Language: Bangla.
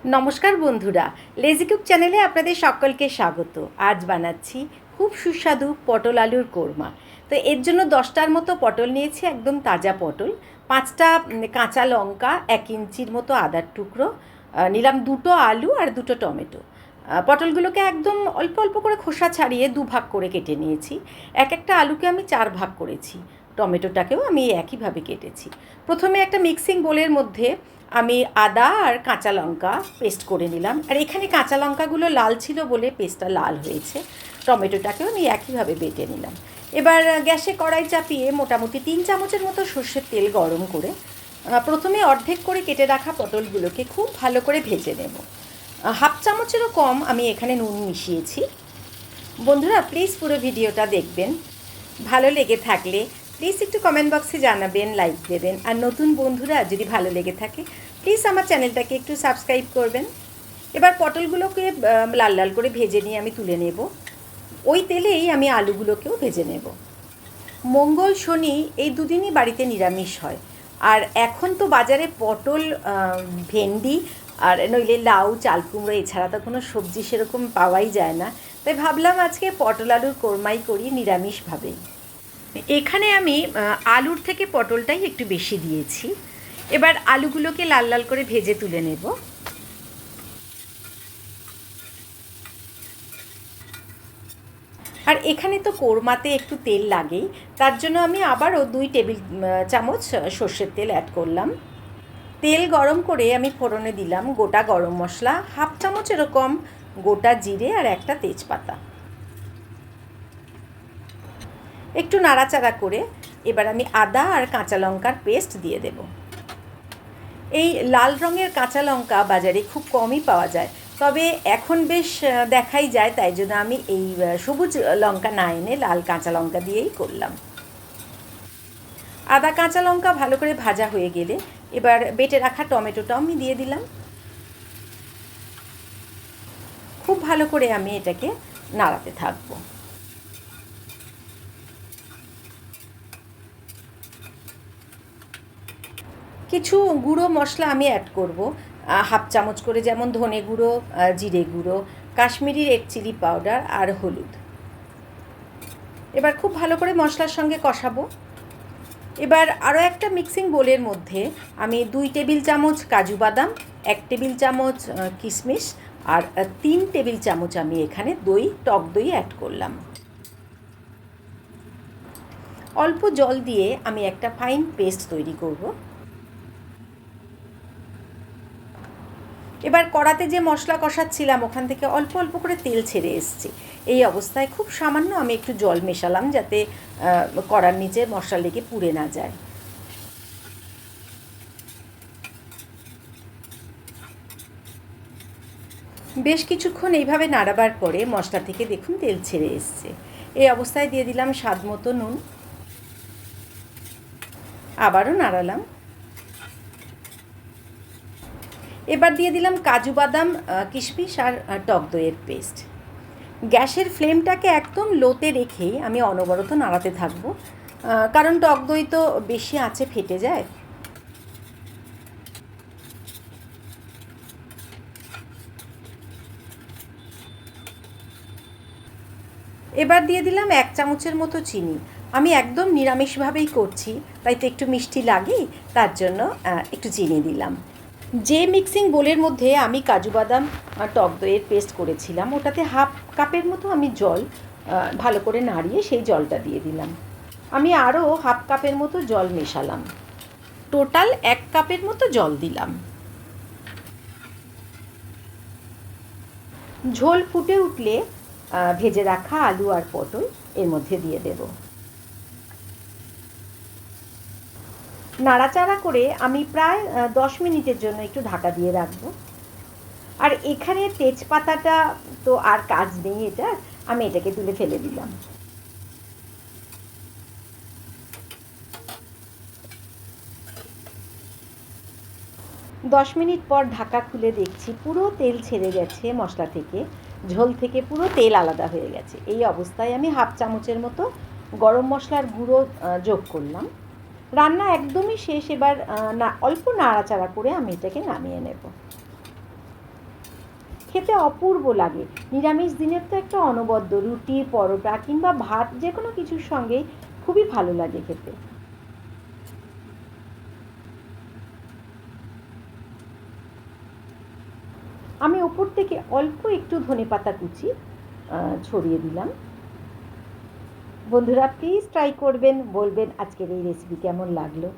নমস্কার বন্ধুরা, লেজি কুক চ্যানেলে আপনাদের সকলকে স্বাগত। আজ বানাচ্ছি খুব সুস্বাদু পটল আলুর কোরমা। তো এর জন্য 10টার মতো পটল নিয়েছি, একদম তাজা পটল। 5টা কাঁচা লঙ্কা, 1 ইঞ্চির মতো আদার টুকরো নিলাম, 2টো আলু আর 2টো টমেটো। পটলগুলোকে একদম অল্প অল্প করে খোসা ছাড়িয়ে 2 ভাগ করে কেটে নিয়েছি। একটা আলুকে আমি 4 ভাগ করেছি। টমেটোটাকেও আমি একইভাবে কেটেছি। প্রথমে একটা মিক্সিং বোলের মধ্যে আমি আদা আর কাঁচা লঙ্কা পেস্ট করে নিলাম। আর এখানে কাঁচা লঙ্কাগুলো লাল ছিল বলে পেস্টটা লাল হয়েছে। টমেটোটাকেও আমি একইভাবে বেটে নিলাম। এবার গ্যাসে কড়াই চাপিয়ে মোটামুটি 3 চামচের মতো সর্ষের তেল গরম করে প্রথমে অর্ধেক করে কেটে রাখা পটলগুলোকে খুব ভালো করে ভেজে নেব। হাফ চামচেরও কম আমি এখানে নুন মিশিয়েছি। বন্ধুরা, প্লিজ পুরো ভিডিওটা দেখবেন। ভালো লেগে থাকলে প্লিজ একটু কমেন্ট বক্সে জানাবেন, লাইক দেবেন। আর নতুন বন্ধুরা যদি ভালো লেগে থাকে প্লিজ আমার চ্যানেলটাকে একটু সাবস্ক্রাইব করবেন। এবার পটলগুলোকে লাল লাল করে ভেজে নিয়ে আমি তুলে নেব। ওই তেলেই আমি আলুগুলোকেও ভেজে নেব। মঙ্গল শনি এই দুদিনই বাড়িতে নিরামিষ হয়। আর এখন তো বাজারে পটল, ভেন্ডি আর নইলে লাউ, চাল কুমড়ো এছাড়া তো কোনো সবজি সেরকম পাওয়াই যায় না। তাই ভাবলাম আজকে পটল আলুর কোরমাই করি নিরামিষভাবেই। এখানে আমি আলুর থেকে পটলটাই একটু বেশি দিয়েছি। এবার আলুগুলোকে লাল লাল করে ভেজে তুলে নেব। আর এখানে তো কোরমাতে একটু তেল লাগেই, তার জন্য আমি আবারও 2 টেবিল চামচ সর্ষের তেল অ্যাড করলাম। তেল গরম করে আমি ফোড়নে দিলাম গোটা গরম মশলা, হাফ চামচ এরকম গোটা জিরে আর একটা তেজপাতা। একটু নাড়াচাড়া করে এবার আমি আদা আর কাঁচা লঙ্কার পেস্ট দিয়ে দেব। এই লাল রঙের কাঁচা লঙ্কা বাজারে খুব কমই পাওয়া যায়, তবে এখন বেশ দেখাই যায়, তাই জন্য আমি এই সবুজ লঙ্কা না এনে লাল কাঁচা লঙ্কা দিয়েই করলাম। আদা কাঁচা লঙ্কা ভালো করে ভাজা হয়ে গেলে এবার বেটে রাখা টমেটোটাও আমি দিয়ে দিলাম। খুব ভালো করে আমি এটাকে নাড়াতে থাকবো। কিছু গুঁড়ো মশলা আমি অ্যাড করব, হাফ চামচ করে, যেমন ধনে গুঁড়ো, জিরে গুঁড়ো, কাশ্মীরি রেড চিলি পাউডার আর হলুদ। এবার খুব ভালো করে মশলার সঙ্গে কষাবো। এবার আরও একটা মিক্সিং বোলের মধ্যে আমি 2 টেবিল চামচ কাজু বাদাম, 1 টেবিল চামচ কিশমিশ আর 3 টেবিল চামচ আমি এখানে টক দই অ্যাড করলাম। অল্প জল দিয়ে আমি একটা ফাইন পেস্ট তৈরি করব। এবার কড়াতে যে মশলা কষাচ্ছিলাম ওখান থেকে অল্প অল্প করে তেল ছেড়ে এসছে। এই অবস্থায় খুব সামান্য আমি একটু জল মেশালাম, যাতে কড়ার নিচে মশলা লেগে পুড়ে না যায়। বেশ কিছুক্ষণ এইভাবে নাড়াবার পরে মশলা থেকে দেখুন তেল ছেড়ে এসছে। এই অবস্থায় দিয়ে দিলাম স্বাদ মতো নুন। আবারও নাড়ালাম। এবার দিয়ে দিলাম কাজু বাদাম, কিশমিশ আর টক দইয়ের পেস্ট। গ্যাসের ফ্লেমটাকে একদম লোতে রেখেই আমি অনবরত নাড়াতে থাকবো, কারণ টক দই তো বেশি আঁচে ফেটে যায়। এবার দিয়ে দিলাম 1 চামচের মতো চিনি। আমি একদম নিরামিষভাবেই করছি, তাই তো একটু মিষ্টি লাগেই, তার জন্য একটু চিনি দিলাম। যে মিক্সিং বোলের মধ্যে আমি কাজু বাদাম টক দইয়ের পেস্ট করেছিলাম ওটাতে হাফ কাপের মতো আমি জল ভালো করে নাড়িয়ে সেই জলটা দিয়ে দিলাম। আমি আরও হাফ কাপের মতো জল মেশালাম। টোটাল 1 কাপের মতো জল দিলাম। ঝোল ফুটে উঠলে ভেজে রাখা আলু আর পটল এর মধ্যে দিয়ে দেব। নাড়াচাড়া করে আমি প্রায় 10 মিনিটের জন্য একটু ঢাকা দিয়ে রাখব। আর এখানে তেজপাতাটা তো আর কাজ নেই, আমি এটাকে তুলে ফেলে দিলাম। 10 মিনিট পর ঢাকা খুলে দেখছি পুরো তেল ছেড়ে গেছে মশলা থেকে, ঝোল থেকে পুরো তেল আলাদা হয়ে গেছে। এই অবস্থায় আমি হাফ চামচের মতো গরম মশলার গুঁড়ো যোগ করলাম। রান্না একদমই শেষ। এবার অল্প নাড়াচাড়া করে আমি এটাকে নামিয়ে নেব। খেতে অপূর্ব লাগে। নিরামিষ দিনের তো একটা অনবদ্য, রুটি, পরোটা কিংবা ভাত যে কোনো কিছুর সঙ্গেই খুবই ভালো লাগে খেতে। আমি ওপর থেকে অল্প একটু ধনেপাতা কুচি ছড়িয়ে দিলাম। বন্ধুরা প্লিজ ট্রাই করবেন, বলবেন আজকের এই রেসিপি কেমন লাগলো।